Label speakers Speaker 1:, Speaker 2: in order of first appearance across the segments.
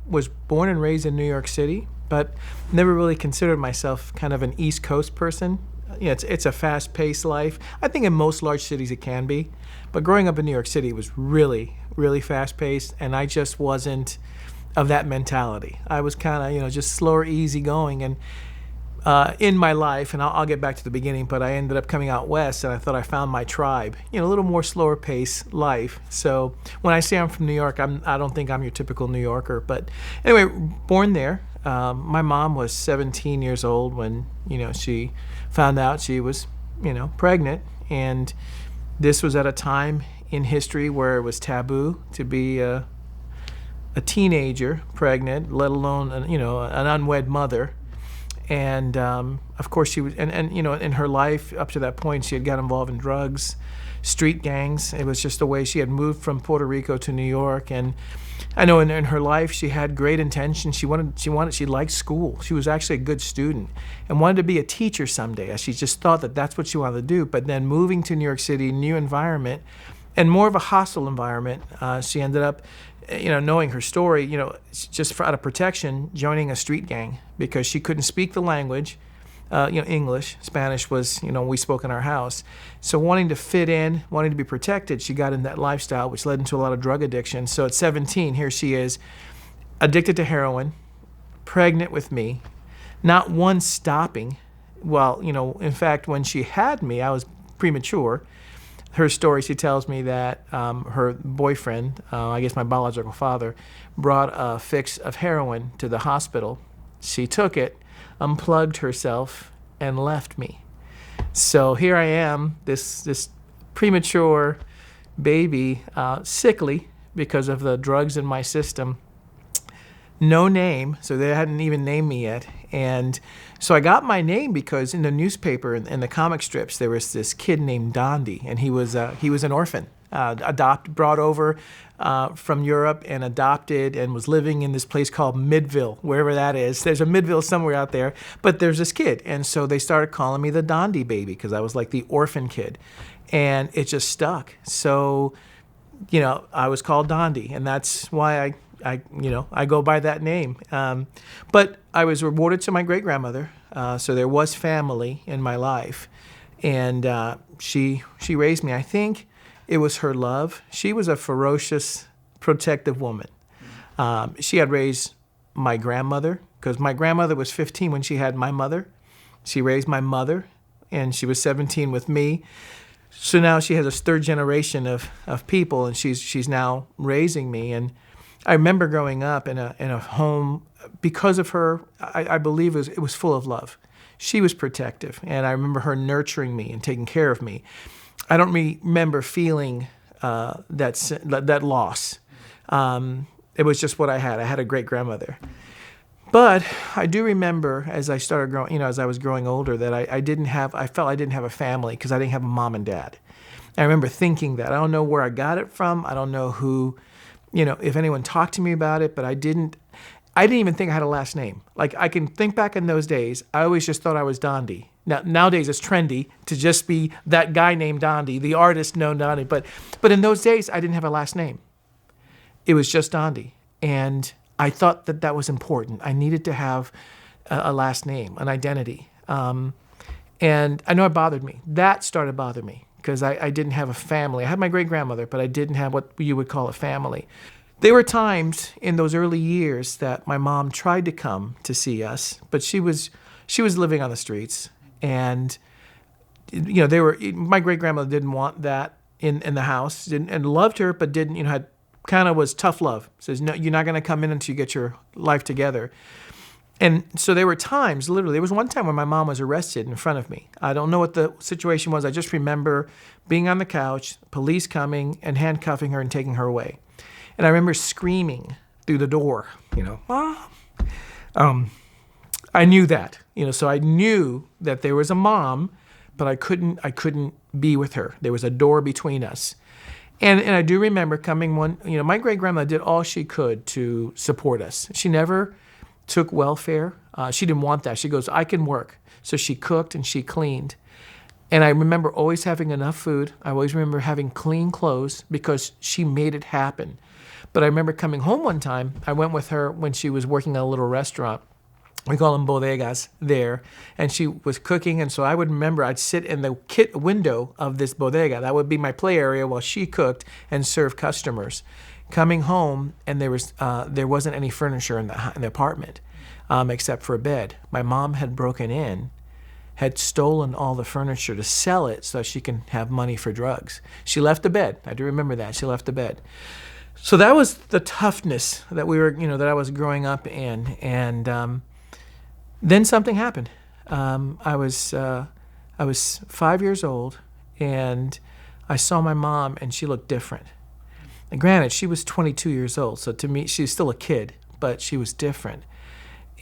Speaker 1: was born and raised in New York City, but never really considered myself kind of an East Coast person. It's a fast-paced life. I think in most large cities it can be, but growing up in New York City was really, really fast-paced, and I just wasn't of that mentality. I was kind of, just slower, easy going, and in my life, and I'll get back to the beginning, but I ended up coming out west, and I thought I found my tribe. A little more slower pace life. So when I say I'm from New York, I don't think I'm your typical New Yorker. But anyway, born there. My mom was 17 years old when she found out she was pregnant, and this was at a time in history where it was taboo to be a teenager pregnant, let alone an unwed mother. And of course she was, and in her life up to that point, she had got involved in drugs, street gangs. It was just the way she had moved from Puerto Rico to New York. And I know in her life she had great intentions. She liked school. She was actually a good student and wanted to be a teacher someday. She just thought that that's what she wanted to do. But then moving to New York City, new environment, and more of a hostile environment, she ended up, knowing her story, just out of protection, joining a street gang because she couldn't speak the language, English. Spanish was, we spoke in our house. So wanting to fit in, wanting to be protected, she got in that lifestyle, which led into a lot of drug addiction. So at 17, here she is, addicted to heroin, pregnant with me, not once stopping. Well, in fact, when she had me, I was premature. Her story, she tells me that her boyfriend, I guess my biological father, brought a fix of heroin to the hospital. She took it, unplugged herself, and left me. So here I am, this premature baby, sickly because of the drugs in my system. No name, so they hadn't even named me yet. And so I got my name because in the newspaper and the comic strips, there was this kid named Dondi, and he was an orphan, brought over from Europe and adopted, and was living in this place called Midville, wherever that is. There's a Midville somewhere out there, but there's this kid. And so they started calling me the Dondi baby because I was like the orphan kid. And it just stuck. So, I was called Dondi, and that's why I go by that name. But I was rewarded to my great-grandmother, so there was family in my life. And she raised me. I think it was her love. She was a ferocious, protective woman. She had raised my grandmother, because my grandmother was 15 when she had my mother. She raised my mother, and she was 17 with me. So now she has a third generation of people, and she's now raising me. And I remember growing up in a home, because of her, I believe it was full of love. She was protective, and I remember her nurturing me and taking care of me. I don't remember feeling that loss. It was just what I had. I had a great grandmother. But I do remember as I started growing, as I was growing older, that I felt I didn't have a family because I didn't have a mom and dad. I remember thinking that. I don't know where I got it from. I don't know who, if anyone talked to me about it, but I didn't even think I had a last name. Like, I can think back in those days, I always just thought I was Dondi. Now, nowadays it's trendy to just be that guy named Dondi, the artist known Dondi. But in those days, I didn't have a last name. It was just Dondi. And I thought that was important. I needed to have a last name, an identity. And I know it bothered me. That started bothering me because I didn't have a family. I had my great-grandmother, but I didn't have what you would call a family. There were times in those early years that my mom tried to come to see us, but she was living on the streets. And, my great-grandmother didn't want that in the house, and loved her, but didn't, had kind of was tough love. Says, no, you're not going to come in until you get your life together. And so there were times, literally, there was one time when my mom was arrested in front of me. I don't know what the situation was. I just remember being on the couch, police coming and handcuffing her and taking her away. And I remember screaming through the door, Mom. I knew that, so I knew that there was a mom, but I couldn't be with her. There was a door between us. And I do remember coming my great-grandma did all she could to support us. She never took welfare. She didn't want that. She goes, I can work. So she cooked and she cleaned. And I remember always having enough food. I always remember having clean clothes because she made it happen. But I remember coming home one time. I went with her when she was working at a little restaurant. We call them bodegas there. And she was cooking. And so I would remember I'd sit in the window of this bodega. That would be my play area while she cooked and served customers. Coming home, and there wasn't any furniture in the apartment except for a bed. My mom had broken in, had stolen all the furniture to sell it so she can have money for drugs. She left the bed. I do remember that. She left the bed. So that was the toughness that that I was growing up in. And then something happened. I was 5 years old, and I saw my mom, and she looked different. And granted, she was 22 years old, so to me, she was still a kid, but she was different.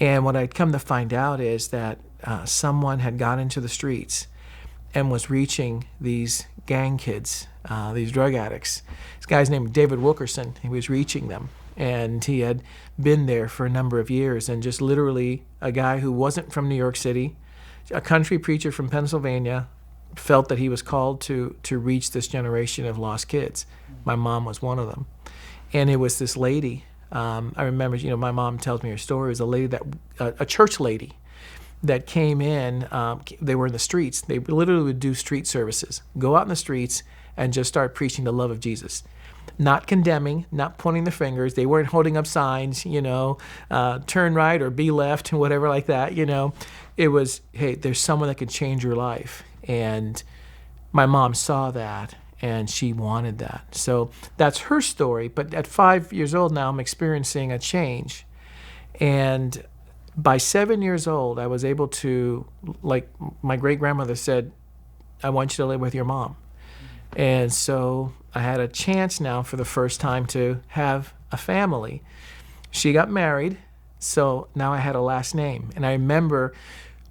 Speaker 1: And what I'd come to find out is that someone had got into the streets and was reaching these gang kids, these drug addicts. This guy's named David Wilkerson. He was reaching them, and he had been there for a number of years, and just literally a guy who wasn't from New York City, a country preacher from Pennsylvania, felt that he was called to reach this generation of lost kids. My mom was one of them. And it was this lady, I remember, my mom tells me her story. It was a lady a church lady that came in. They were in the streets. They literally would do street services, go out in the streets and just start preaching the love of Jesus. Not condemning, not pointing the fingers. They weren't holding up signs, turn right or be left and whatever like that, It was, hey, there's someone that can change your life. And my mom saw that, and she wanted that. So that's her story. But at 5 years old now, I'm experiencing a change. And by 7 years old, I was able to, like my great-grandmother said, I want you to live with your mom. And so I had a chance now for the first time to have a family. She got married, so now I had a last name. And I remember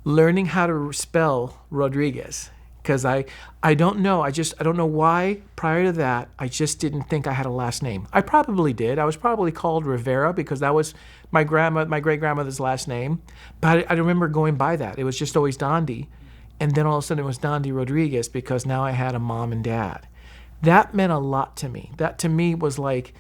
Speaker 1: learning how to spell Rodriguez, because I don't know. I don't know why prior to that, I just didn't think I had a last name. I probably did. I was probably called Rivera because that was my great-grandmother's last name. But I remember going by that. It was just always Dondi. And then all of a sudden it was Dondi Rodriguez because now I had a mom and dad. That meant a lot to me. That to me was like,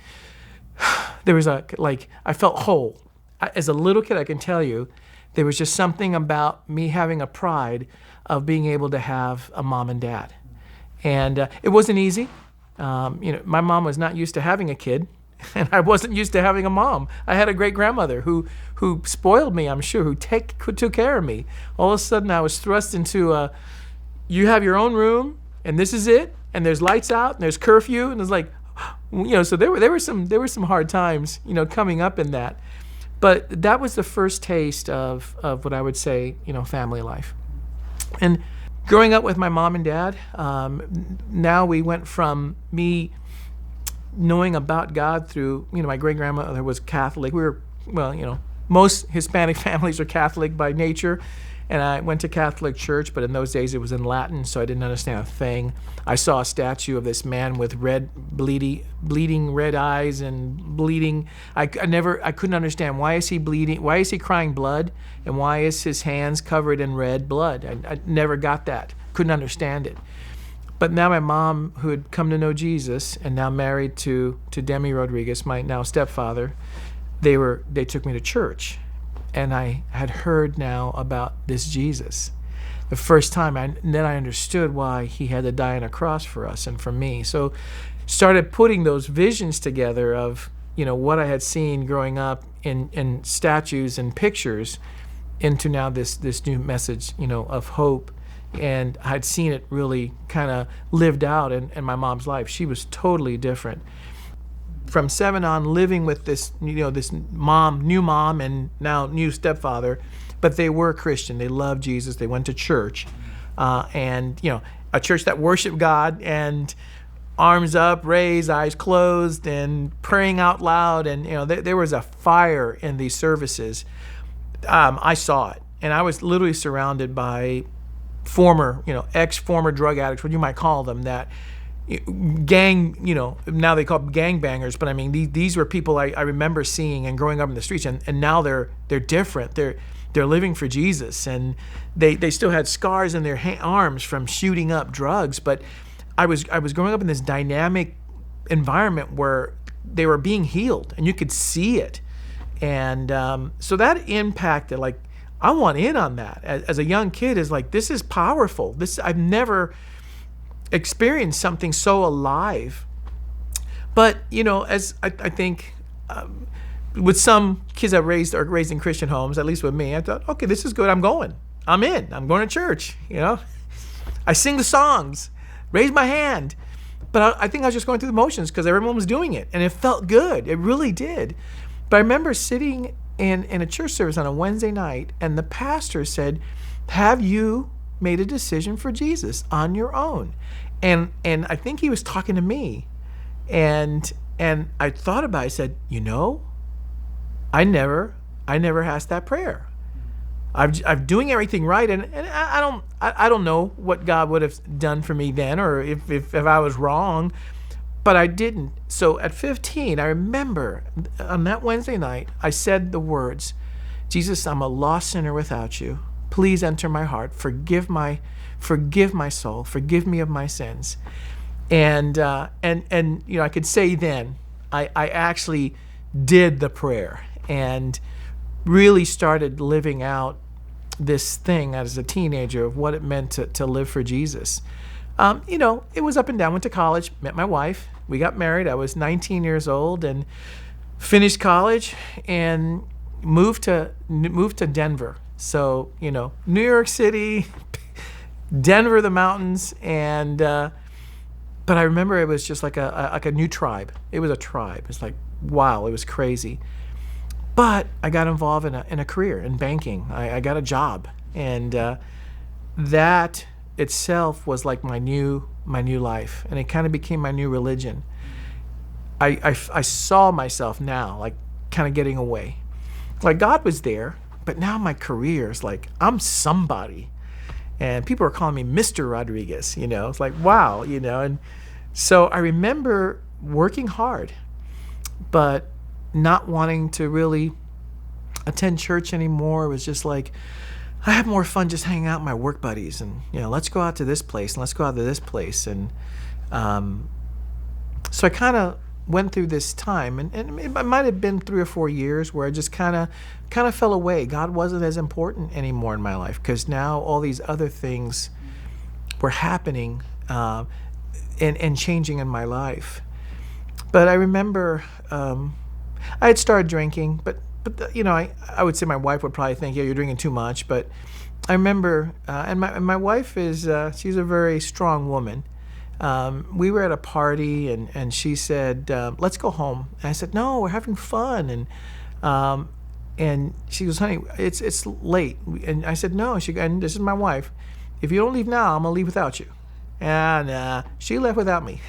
Speaker 1: I felt whole. As a little kid, I can tell you, there was just something about me having a pride of being able to have a mom and dad. And it wasn't easy. My mom was not used to having a kid, and I wasn't used to having a mom. I had a great-grandmother who spoiled me, I'm sure, who took care of me. All of a sudden, I was thrust into you have your own room, and this is it, and there's lights out, and there's curfew, and it's like, so there were some hard times, coming up in that. But that was the first taste of what I would say, family life. And growing up with my mom and dad, now we went from me knowing about God through, my great-grandmother was Catholic. We were, most Hispanic families are Catholic by nature. And I went to Catholic church, but in those days it was in Latin, so I didn't understand a thing. I saw a statue of this man with bleeding red eyes and bleeding. I couldn't understand, why is he bleeding? Why is he crying blood? And why is his hands covered in red blood? I never got that. Couldn't understand it. But now my mom, who had come to know Jesus and now married to Demi Rodriguez, my now stepfather, they took me to church. And I had heard now about this Jesus. The first time, then I understood why he had to die on a cross for us and for me. So started putting those visions together of, what I had seen growing up in statues and pictures into now this new message, of hope. And I'd seen it really kind of lived out in my mom's life. She was totally different. From 7 on, living with this, this new mom and now new stepfather, but they were Christian. They loved Jesus. They went to church, and a church that worshiped God and arms up, raised, eyes closed, and praying out loud. And there was a fire in these services. I saw it, and I was literally surrounded by former drug addicts, what you might call them, that gang, now they call them gangbangers, but I mean, these were people I remember seeing and growing up in the streets, and now they're different. They're living for Jesus, and they still had scars in their arms from shooting up drugs. But I was growing up in this dynamic environment where they were being healed, and you could see it. And so that impacted, like, I want in on that. As a young kid, is like, this is powerful. I've never experienced something so alive. But, as I think with some kids that are raised in Christian homes, at least with me, I thought, okay, this is good. I'm going to church. I sing the songs, raise my hand. But I think I was just going through the motions because everyone was doing it, and it felt good. It really did. But I remember sitting in a church service on a Wednesday night, and the pastor said, have you made a decision for Jesus on your own? And I think he was talking to me. And I thought about it. I said, I never asked that prayer. I'm doing everything right, and I don't know what God would have done for me then, or if I was wrong, but I didn't. So at 15, I remember on that Wednesday night, I said the words, Jesus, I'm a lost sinner without you. Please enter my heart. Forgive my soul. Forgive me of my sins. And I could say then, I actually did the prayer and really started living out this thing as a teenager of what it meant to live for Jesus. It was up and down. Went to college, met my wife. We got married. I was 19 years old and finished college and moved to Denver. So, New York City, Denver, the mountains, and but I remember it was just like a new tribe. It was a tribe. It's like, wow, it was crazy. But I got involved in a career in banking. I got a job, and that itself was like my new life, and it kind of became my new religion. I saw myself now like kind of getting away. Like God was there, but now my career is like I'm somebody, and people are calling me Mr. Rodriguez. It's like wow, and so I remember working hard, but not wanting to really attend church anymore. It was just like, I have more fun just hanging out with my work buddies and, let's go out to this place and let's go out to this place. And so I kind of went through this time, and it might have been 3 or 4 years where I just kind of fell away. God wasn't as important anymore in my life because now all these other things were happening and changing in my life. But I remember I had started drinking, but I would say my wife would probably think, yeah, you're drinking too much. But I remember, and my wife is she's a very strong woman. We were at a party, and she said, let's go home. And I said, no, we're having fun. And she goes, honey, it's late. And I said, no. And this is my wife. If you don't leave now, I'm gonna leave without you. And she left without me.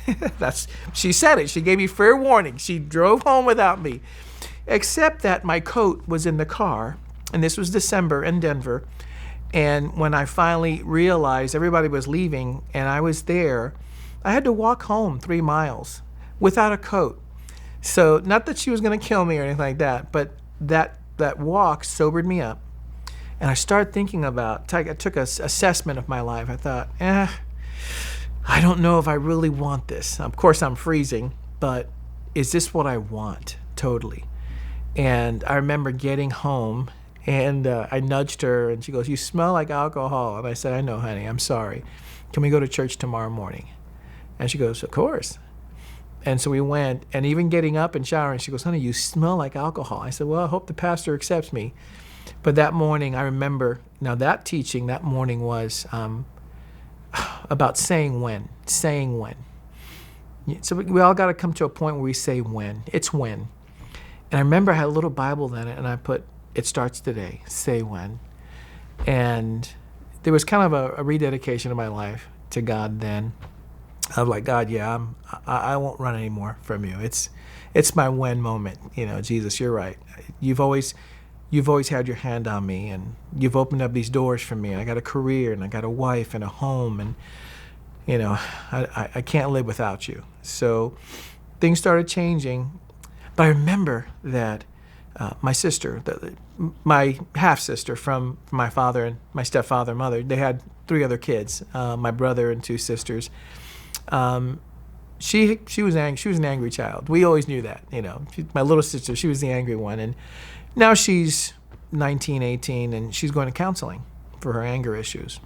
Speaker 1: She said it. She gave me fair warning. She drove home without me. Except that my coat was in the car, and this was December in Denver. And when I finally realized everybody was leaving and I was there, I had to walk home 3 miles without a coat. So not that she was going to kill me or anything like that, but that walk sobered me up. And I started thinking about, I took an assessment of my life. I thought, I don't know if I really want this. Of course, I'm freezing, but is this what I want? Totally. And I remember getting home, and I nudged her, and she goes, you smell like alcohol. And I said, I know, honey, I'm sorry. Can we go to church tomorrow morning? And she goes, of course. And so we went, and even getting up and showering, she goes, honey, you smell like alcohol. I said, well, I hope the pastor accepts me. But that morning, I remember, now that teaching that morning was about saying when. So we all got to come to a point where we say when. It's when. And I remember I had a little Bible then, and I put, it starts today, say when. And there was kind of a rededication of my life to God then. I was like, God, yeah, I won't run anymore from you. It's my when moment. Jesus, you're right. You've always had your hand on me, and you've opened up these doors for me. I got a career, and I got a wife and a home, and I can't live without you. So things started changing. But I remember that my sister, my half-sister from my father and my stepfather and mother, they had 3 other kids, my brother and 2 sisters. she was angry. She was an angry child. We always knew that. My little sister, she was the angry one, and now she's 19, 18, and she's going to counseling for her anger issues.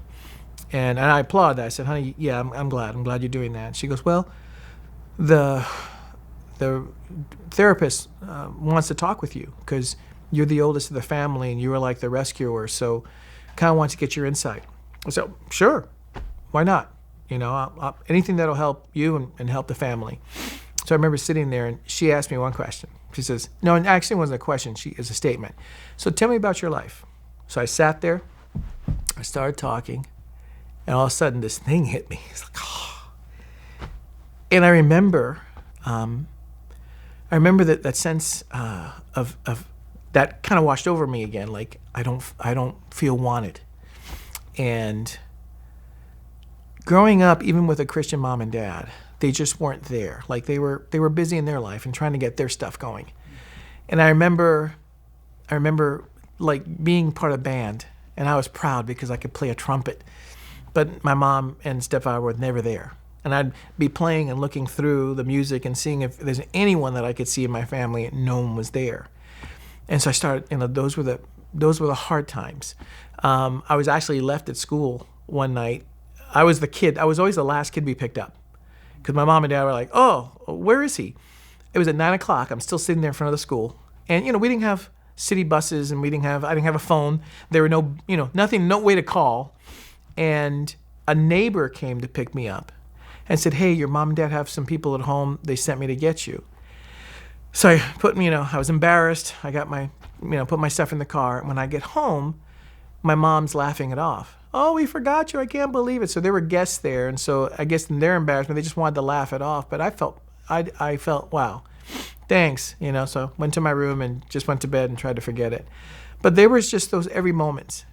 Speaker 1: And I applaud that. I said, honey, yeah, I'm glad. I'm glad you're doing that. She goes, well, the therapist wants to talk with you because you're the oldest of the family and you were like the rescuer, so kind of wants to get your insight. I said, sure, why not? Anything that'll help you and help the family. So I remember sitting there and she asked me one question. She says, no, and actually it wasn't a question, it was a statement. So tell me about your life. So I sat there, I started talking, and all of a sudden this thing hit me. It's like, oh. And I remember that sense of that kind of washed over me again. Like I don't feel wanted. And growing up, even with a Christian mom and dad, they just weren't there. Like they were busy in their life and trying to get their stuff going. And I remember like being part of a band, and I was proud because I could play a trumpet. But my mom and stepfather were never there. And I'd be playing and looking through the music and seeing if there's anyone that I could see in my family, and no one was there. And so I started, those were the hard times. I was actually left at school one night. I was the kid. I was always the last kid to be picked up because my mom and dad were like, oh, where is he? It was at 9 o'clock. I'm still sitting there in front of the school. And, we didn't have city buses, and I didn't have a phone. There were no way to call. And a neighbor came to pick me up and said, hey, your mom and dad have some people at home. They sent me to get you. So I was embarrassed. I got put my stuff in the car. When I get home, my mom's laughing it off. Oh, we forgot you. I can't believe it. So there were guests there. And so I guess in their embarrassment, they just wanted to laugh it off. But I felt, wow, thanks. So I went to my room and just went to bed and tried to forget it. But there was just those every moments,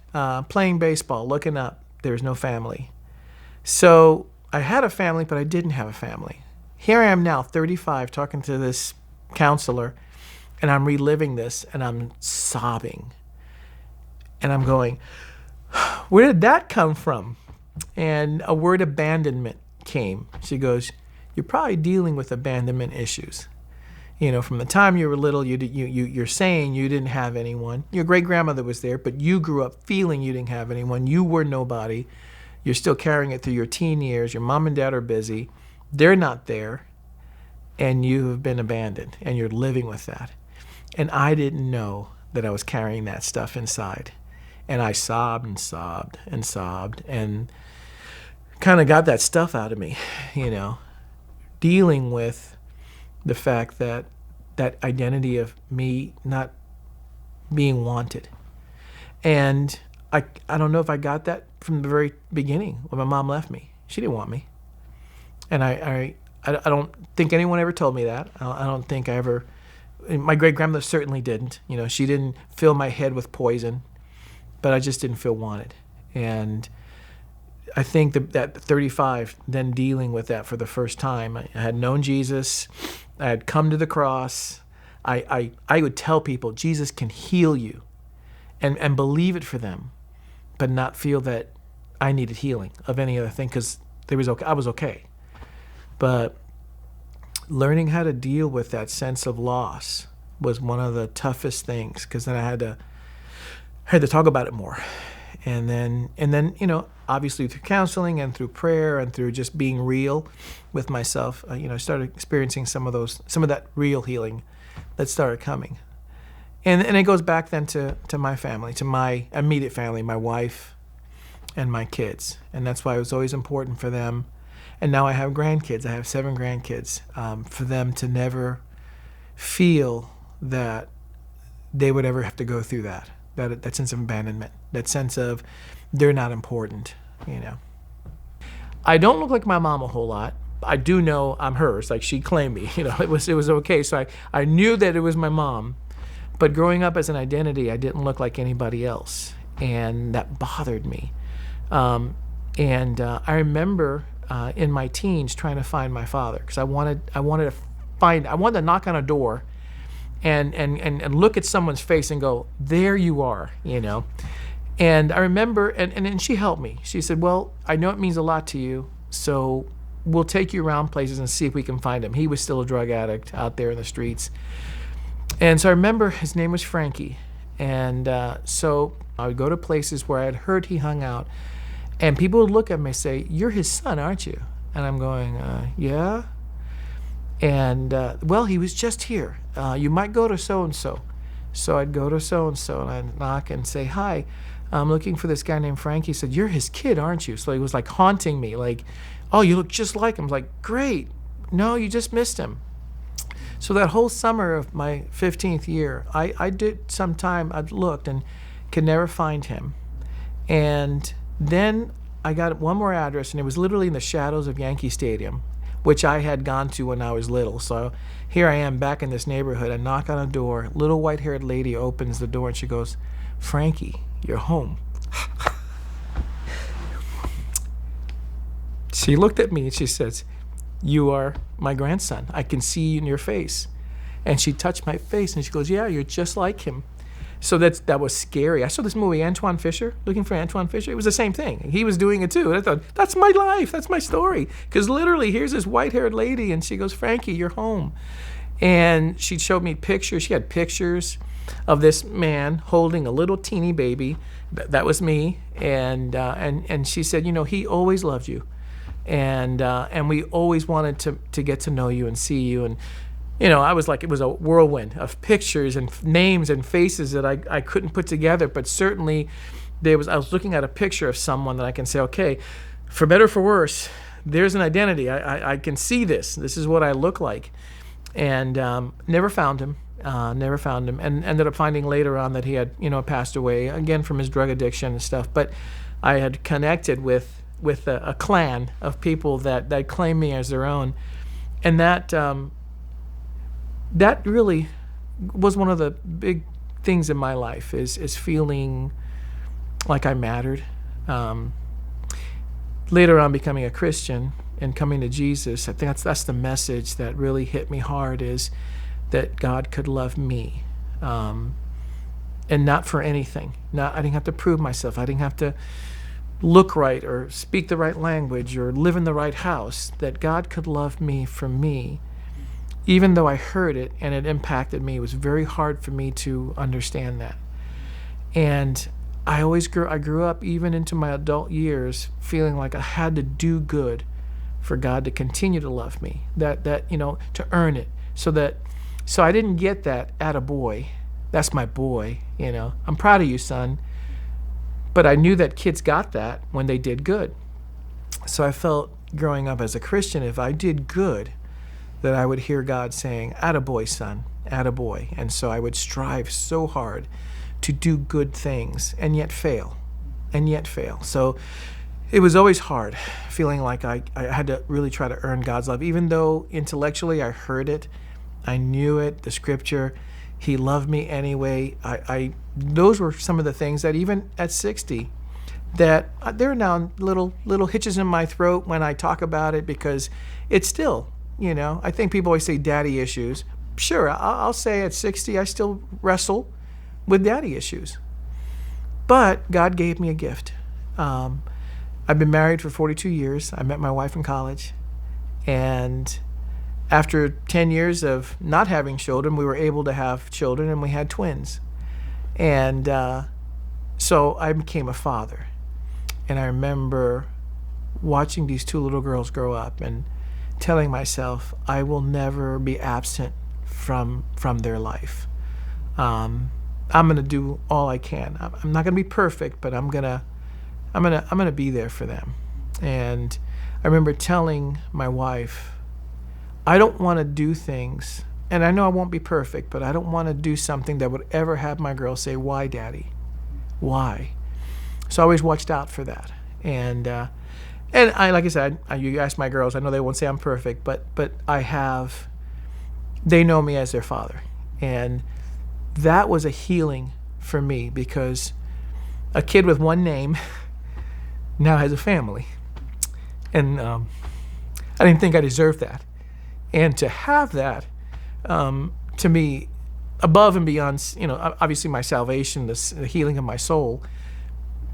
Speaker 1: playing baseball, looking up. There was no family. So I had a family, but I didn't have a family. Here I am now, 35, talking to this counselor, and I'm reliving this, and I'm sobbing. And I'm going, where did that come from? And a word abandonment came. She goes, you're probably dealing with abandonment issues. From the time you were little, you're saying you didn't have anyone. Your great-grandmother was there, but you grew up feeling you didn't have anyone. You were nobody. You're still carrying it through your teen years. Your mom and dad are busy. They're not there. And you have been abandoned, and you're living with that. And I didn't know that I was carrying that stuff inside. And I sobbed and sobbed and sobbed and kind of got that stuff out of me, dealing with the fact that identity of me not being wanted. And I don't know if I got that from the very beginning when my mom left me. She didn't want me. And I don't think anyone ever told me that. I don't think I ever, my great-grandmother certainly didn't. She didn't fill my head with poison, but I just didn't feel wanted. And I think that 35, then dealing with that for the first time, I had known Jesus. I had come to the cross. I would tell people, Jesus can heal you, and believe it for them, but not feel that I needed healing of any other thing because I was okay. But learning how to deal with that sense of loss was one of the toughest things because then I had to talk about it more. And then obviously through counseling and through prayer and through just being real with myself, I started experiencing some of that real healing that started coming. And it goes back then to my family, to my immediate family, my wife and my kids. And that's why it was always important for them. And now I have grandkids. I have 7 grandkids. For them to never feel that they would ever have to go through that sense of abandonment, that sense of they're not important, I don't look like my mom a whole lot. I do know I'm hers. Like she claimed me, it was okay. So I knew that it was my mom. But growing up as an identity, I didn't look like anybody else, and that bothered me. I remember in my teens trying to find my father because I wanted to knock on a door and look at someone's face and go, there you are, And I remember, and she helped me. She said, well, I know it means a lot to you, so we'll take you around places and see if we can find him. He was still a drug addict out there in the streets. And so I remember his name was Frankie. And so I would go to places where I had heard he hung out, and people would look at me and say, "You're his son, aren't you?" And I'm going, yeah. And, well, he was just here. You might go to so-and-so. So I'd go to so-and-so, and I'd knock and say, "Hi, I'm looking for this guy named Frankie." He said, "You're his kid, aren't you?" So he was like haunting me, like, "Oh, you look just like him." I was like, "Great. No, you just missed him." So that whole summer of my 15th year, I did some time, I'd looked and could never find him. And then I got one more address, and it was literally in the shadows of Yankee Stadium, which I had gone to when I was little. So here I am back in this neighborhood. I knock on a door. Little white-haired lady opens the door, and she goes, "Frankie, you're home." She looked at me, and she says, "You are my grandson. I can see in your face." And she touched my face, and she goes, "Yeah, you're just like him." So that was scary. I saw this movie, Antoine Fisher, Looking for Antoine Fisher. It was the same thing. He was doing it too. And I thought, that's my life. That's my story. Because literally, here's this white-haired lady, and she goes, "Frankie, you're home." And she showed me pictures. She had pictures of this man holding a little teeny baby. That was me. And she said, "He always loved you. And we always wanted to get to know you and see you." And I was like, it was a whirlwind of pictures and names and faces that I couldn't put together. But certainly I was looking at a picture of someone that I can say, okay, for better or for worse, there's an identity. I can see this. This is what I look like. And never found him, and ended up finding later on that he had, passed away, again, from his drug addiction and stuff. But I had connected with a clan of people that claimed me as their own. And that really was one of the big things in my life, is feeling like I mattered. Later on, becoming a Christian and coming to Jesus, I think that's the message that really hit me hard, is that God could love me, and not for anything. I didn't have to prove myself. I didn't have to look right or speak the right language or live in the right house. That God could love me for me. Even though I heard it and it impacted me, it was very hard for me to understand that. And I grew up, even into my adult years, feeling like I had to do good for God to continue to love me, that to earn it. So I didn't get that attaboy. That's my boy, I'm proud of you, son. But I knew that kids got that when they did good. So I felt, growing up as a Christian, if I did good, that I would hear God saying, "Attaboy, son, attaboy." And so I would strive so hard to do good things and yet fail. So it was always hard, feeling like I had to really try to earn God's love. Even though intellectually I heard it, I knew it, the scripture, He loved me anyway. Those were some of the things that even at 60, that there are now little hitches in my throat when I talk about it, because it's still, I think people always say daddy issues. Sure, I'll say at 60, I still wrestle with daddy issues. But God gave me a gift. I've been married for 42 years. I met my wife in college. And after 10 years of not having children, we were able to have children, and we had twins. And so I became a father. And I remember watching these two little girls grow up and telling myself, I will never be absent from their life. I'm going to do all I can. I'm not going to be perfect, but I'm going to be there for them. And I remember telling my wife, I don't want to do things, and I know I won't be perfect, but I don't want to do something that would ever have my girl say, "Why, Daddy? Why?" So I always watched out for that. And I, like I said, you ask my girls, I know they won't say I'm perfect, but they know me as their father. And that was a healing for me, because a kid with one name now has a family. And I didn't think I deserved that. And to have that, to me, above and beyond, obviously my salvation, the healing of my soul,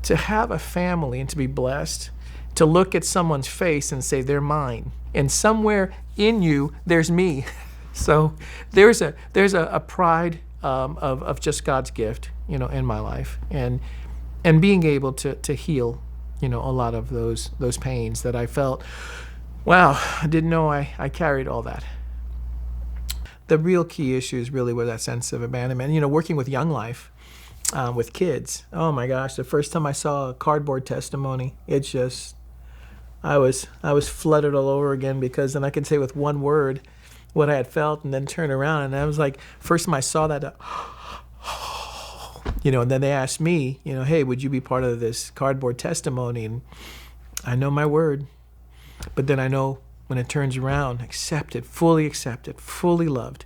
Speaker 1: to have a family and to be blessed to look at someone's face and say they're mine, and somewhere in you there's me. So there's a pride of just God's gift, in my life, and being able to heal, a lot of those pains that I felt. Wow, I didn't know I carried all that. The real key issue is really with that sense of abandonment. Working with Young Life, with kids. Oh my gosh, the first time I saw a cardboard testimony, it's just, I was flooded all over again, because then I could say with one word what I had felt, and then turn around, and I was like, first time I saw that, and then they asked me, hey, would you be part of this cardboard testimony? And I know my word, but then I know when it turns around, accepted, fully loved,